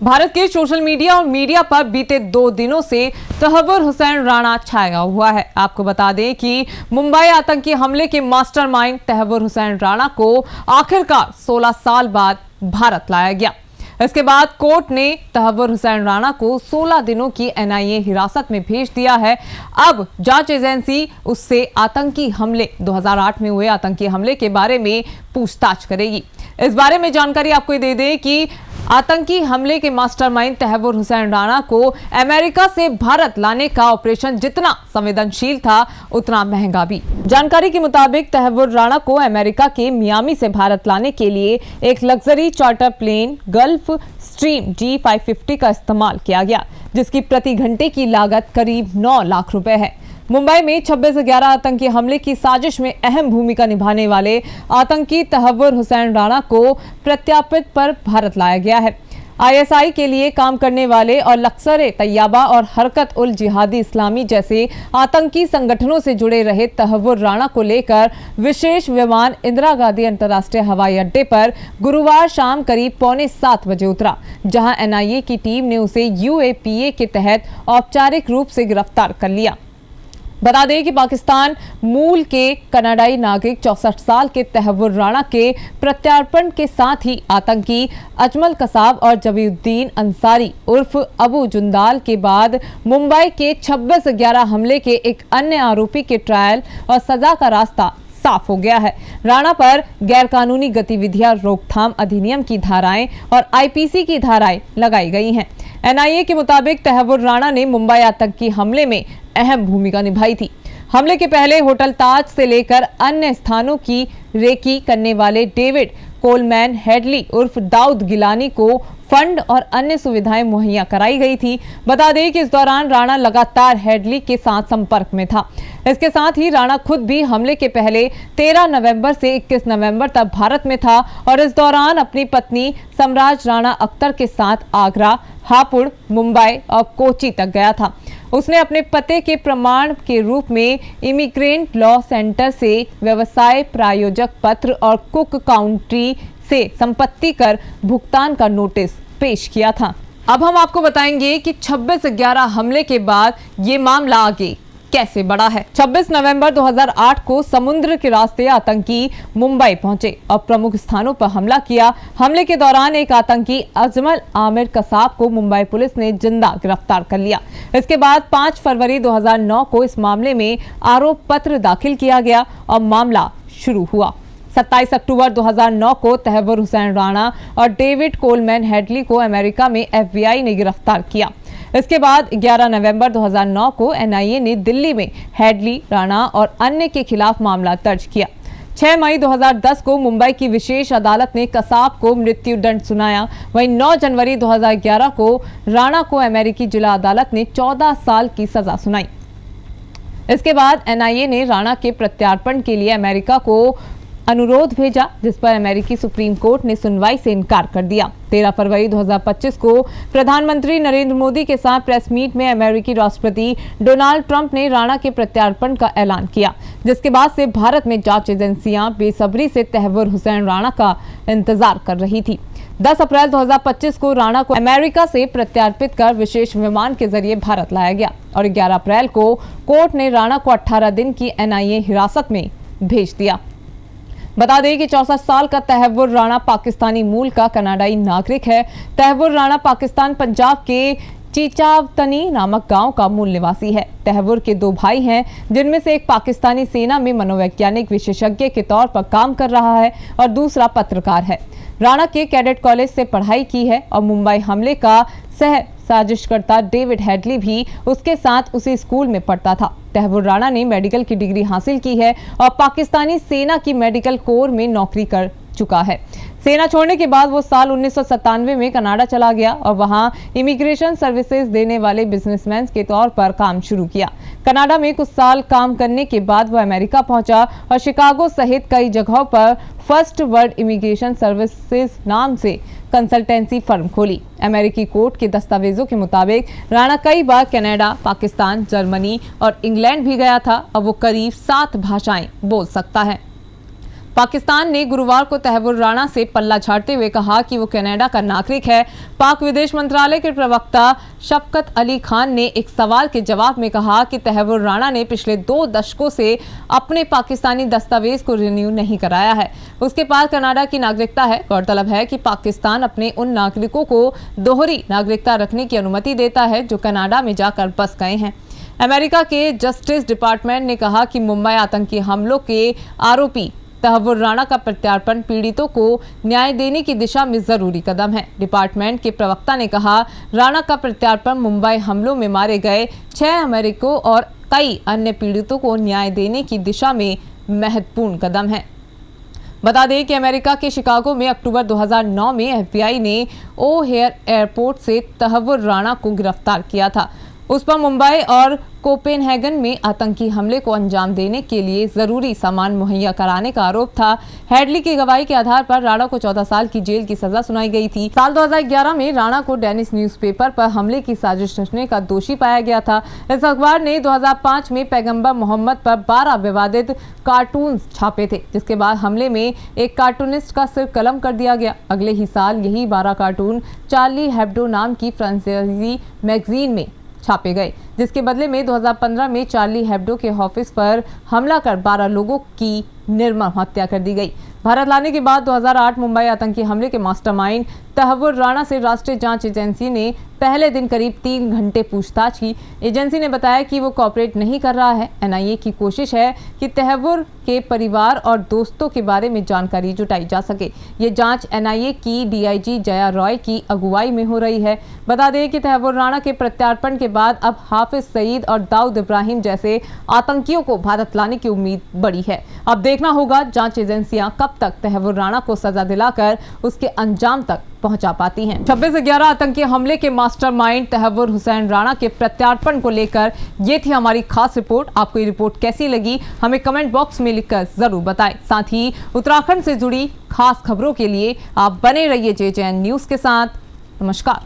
भारत के social media और media पर बीते 2 दिनों से तहव्वुर हुसैन राणा छाया हुआ है। आपको बता दें कि मुंबई आतंकी हमले के मास्टरमाइंड तहव्वुर हुसैन राणा को आखिरकार 16 साल बाद भारत लाया गया। इसके बाद कोर्ट ने तहव्वुर हुसैन राणा को 16 दिनों की एनआईए हिरासत में भेज दिया है। अब जांच एजेंसी उससे आतंकी हमले 2008 में हुए आतंकी हमले के बारे में पूछताछ करेगी। इस बारे में जानकारी आपको दे दें कि आतंकी हमले के मास्टरमाइंड तहव्वुर हुसैन राणा को अमेरिका से भारत लाने का ऑपरेशन जितना संवेदनशील था उतना महंगा भी। जानकारी के मुताबिक तहव्वुर राणा को अमेरिका के मियामी से भारत लाने के लिए एक luxury charter plane Gulfstream G550 का इस्तेमाल किया गया, जिसकी प्रति घंटे की लागत करीब 9 लाख रुपए है। मुंबई में 26/11 आतंकी हमले की साजिश में अहम भूमिका निभाने वाले आतंकी तहव्वुर हुसैन राणा को प्रत्यार्पित पर भारत लाया गया है। आईएसआई के लिए काम करने वाले और लश्कर-ए-तैयबा और हरकत उल जिहादी इस्लामी जैसे आतंकी संगठनों से जुड़े रहे तहव्वुर राणा को लेकर विशेष विमान इंदिरा गांधी अंतर्राष्ट्रीय हवाई अड्डे पर गुरुवार शाम करीब 6:45 बजे उतरा, जहां एनआईए की टीम ने उसे यूएपीए के तहत औपचारिक रूप से गिरफ्तार कर लिया। बता दें कि पाकिस्तान मूल के कनाडाई नागरिक 64 साल के तहव्वुर राणा के प्रत्यार्पण के साथ ही आतंकी अजमल कसाब और जबीउद्दीन अंसारी उर्फ अबू जुंदाल के बाद मुंबई के 26/11 हमले के एक अन्य आरोपी के ट्रायल और सजा का रास्ता साफ हो गया है। राणा पर गैरकानूनी गतिविधियां रोकथाम अधिनियम की धाराएं और आईपीसी की धाराएं लगाई गई हैं। एनआईए के मुताबिक तहव्वुर राणा ने मुंबई आतंकी हमले में अहम भूमिका निभाई थी। हमले के पहले होटल ताज से लेकर अन्य स्थानों की रेकी करने वाले डेविड कोलमैन हेडली उर्फ दाऊद गिलानी को फंड और अन्य सुविधाएं मुहैया कराई गई थी। बता दें कि इस दौरान राणा लगातार हेडली के साथ संपर्क में था। इसके साथ ही राणा खुद भी हमले के पहले 13 नवंबर से 21 नवंबर तक भारत में था और इस दौरान अपनी पत्नी सम्राज राणा अख्तर के साथ आगरा, हापुड़, मुंबई और कोची तक गया था। उसने अपने पते के प्रमाण के रूप में इमिग्रेंट लॉ सेंटर से व्यवसाय प्रायोजक पत्र और कुक काउंटी से संपत्ति कर भुगतान का नोटिस पेश किया था। अब हम आपको बताएंगे कि 26/11 हमले के बाद ये मामला आगे कैसे बढ़ा है। 26 नवंबर 2008 को समुद्र के रास्ते आतंकी मुंबई पहुंचे और प्रमुख स्थानों पर हमला किया। हमले के दौरान एक आतंकी अजमल आमिर कसाब को मुंबई पुलिस ने जिंदा गिरफ्तार कर लिया। इसके बाद 5 फरवरी 2009 को इस मामले में आरोप पत्र दाखिल किया गया और मामला शुरू हुआ। 27 अक्टूबर 2009 को तहव्वुर हुसैन राणा और डेविड कोलमैन हेडली को अमेरिका में एफबीआई ने गिरफ्तार किया। इसके बाद 11 नवंबर 2009 को एनआईए ने दिल्ली में हेडली, राणा और अन्य के खिलाफ मामला दर्ज किया। 6 मई 2010 को मुंबई की विशेष अदालत ने कसाब को मृत्युदंड सुनाया। वहीं 9 जनवरी 2011 को राणा को अमेरिकी जिला अदालत ने 14 साल की सजा सुनाई। इसके बाद एनआईए ने राणा के प्रत्यार्पण के लिए अमेरिका को अनुरोध भेजा, जिस पर अमेरिकी सुप्रीम कोर्ट ने सुनवाई से इनकार कर दिया। 13 फरवरी 2025 को प्रधानमंत्री नरेंद्र मोदी के साथ प्रेस मीट में अमेरिकी राष्ट्रपति डोनाल्ड ट्रंप ने राणा के प्रत्यार्पण का ऐलान किया, जिसके बाद से भारत में जांच एजेंसियां बेसब्री से तहव्वुर हुसैन राणा का इंतजार कर रही थी। 10 अप्रैल 2025 को राणा को अमेरिका से प्रत्यार्पित कर विशेष विमान के जरिए भारत लाया गया और 11 अप्रैल को कोर्ट ने राणा को 18 दिन की एनआईए हिरासत में भेज दिया। बता दें कि 64 साल का तहव्वुर राणा पाकिस्तानी मूल का कनाडाई नागरिक है। तहव्वुर राणा पाकिस्तान पंजाब के चीचावतनी नामक गांव का मूल निवासी है। तहव्वुर के 2 भाई हैं, जिनमें से एक पाकिस्तानी सेना में मनोवैज्ञानिक विशेषज्ञ के तौर पर काम कर रहा है और दूसरा पत्रकार है। राणा के कैडेट कॉलेज से पढ़ाई की है और मुंबई हमले का सह साजिशकर्ता डेविड हेडली भी उसके साथ उसी स्कूल में पढ़ता था। तहव्वुर राणा ने मेडिकल की डिग्री हासिल की है और पाकिस्तानी सेना की मेडिकल कोर में नौकरी कर चुका है। सेना छोड़ने के बाद वो साल 1997 में कनाडा चला गया और वहां इमिग्रेशन सर्विसेज देने वाले बिजनेसमैन के तौर पर काम शुरू किया। कनाडा में कुछ साल काम करने के बाद वो अमेरिका पहुंचा और शिकागो सहित कई जगहों पर फर्स्ट वर्ल्ड इमिग्रेशन सर्विसेज नाम से कंसल्टेंसी फर्म खोली। अमेरिकी कोर्ट के दस्तावेजों के मुताबिक राणा कई बार कनाडा, पाकिस्तान, जर्मनी और इंग्लैंड भी गया था और वो करीब 7 भाषाएं बोल सकता है। पाकिस्तान ने गुरुवार को तहव्वुर राणा से पल्ला झाड़ते हुए कहा कि वो कनाडा का नागरिक है। पाक विदेश मंत्रालय के प्रवक्ता शफकत अली खान ने एक सवाल के जवाब में कहा कि तहव्वुर राणा ने पिछले 2 दशकों से अपने पाकिस्तानी दस्तावेज को रिन्यू नहीं कराया है। उसके पास कनाडा की नागरिकता है। गौरतलब है कि पाकिस्तान अपने उन नागरिकों को दोहरी नागरिकता रखने की अनुमति देता है जो कनाडा में जाकर बस गए हैं। अमेरिका के जस्टिस डिपार्टमेंट ने कहा कि मुंबई आतंकी हमलों के आरोपी तहव्वुर राणा का प्रत्यार्पण पीड़ितों को न्याय देने की दिशा में जरूरी कदम है। डिपार्टमेंट के प्रवक्ता ने कहा, राणा का प्रत्यार्पण मुंबई हमलों में मारे गए 6 अमेरिकों और कई अन्य पीड़ितों को न्याय देने की दिशा में महत्वपूर्ण कदम है। बता दें कि अमेरिका के शिकागो में अक्टूबर 2009 में FBI ने ओहेयर एयरपोर्ट से तहव्वुर राणा को गिरफ्तार किया था। उस पर मुंबई और कोपेनहेगन में आतंकी हमले को अंजाम देने के लिए जरूरी सामान मुहैया कराने का आरोप था। हेडली की गवाही के आधार पर राणा को 14 साल की जेल की सजा सुनाई गई थी। साल 2011 में राणा को डेनिस न्यूज़पेपर पर हमले की साजिश रचने का दोषी पाया गया था। इस अखबार ने 2005 में पैगंबर मोहम्मद पर 12 विवादित कार्टून छापे थे, जिसके बाद हमले में एक कार्टूनिस्ट का सिर कलम कर दिया गया। अगले ही साल यही 12 कार्टून चार्ली हेब्डो नाम की फ्रांसीसी मैगजीन में छापे गए, जिसके बदले में 2015 में चार्ली हेब्डो के ऑफिस पर हमला कर 12 लोगों की निर्मम हत्या कर दी गई। भारत लाने के बाद 2008 मुंबई आतंकी हमले के मास्टरमाइंड तहव्वुर राणा से राष्ट्रीय जांच एजेंसी ने पहले दिन करीब 3 घंटे पूछताछ की। एजेंसी ने बताया कि वो कोऑपरेट नहीं कर रहा है। NIA की कोशिश है कि तहव्वुर के परिवार और दोस्तों के बारे में जानकारी जुटाई जा सके। ये जांच NIA की DIG जया रॉय की अगुवाई में हो रही है। बता दें कि तहव्वुर राणा के प्रत्यार्पण के बाद अब हाफिज सईद और दाऊद इब्राहिम जैसे आतंकियों को भारत लाने की उम्मीद बढ़ी है। अब देखना होगा जांच एजेंसियां कब तक तहव्वुर राणा को सजा दिलाकर उसके अंजाम तक पहुंचा पाती हैं। 26/11 आतंकी हमले के मास्टरमाइंड तहव्वुर हुसैन राणा के प्रत्यार्पण को लेकर ये थी हमारी खास रिपोर्ट। आपको ये रिपोर्ट कैसी लगी हमें कमेंट बॉक्स में लिखकर जरूर बताएं। साथ ही उत्तराखंड से जुड़ी खास खबरों के लिए आप बने रहिए JJN न्यूज के साथ। नमस्कार।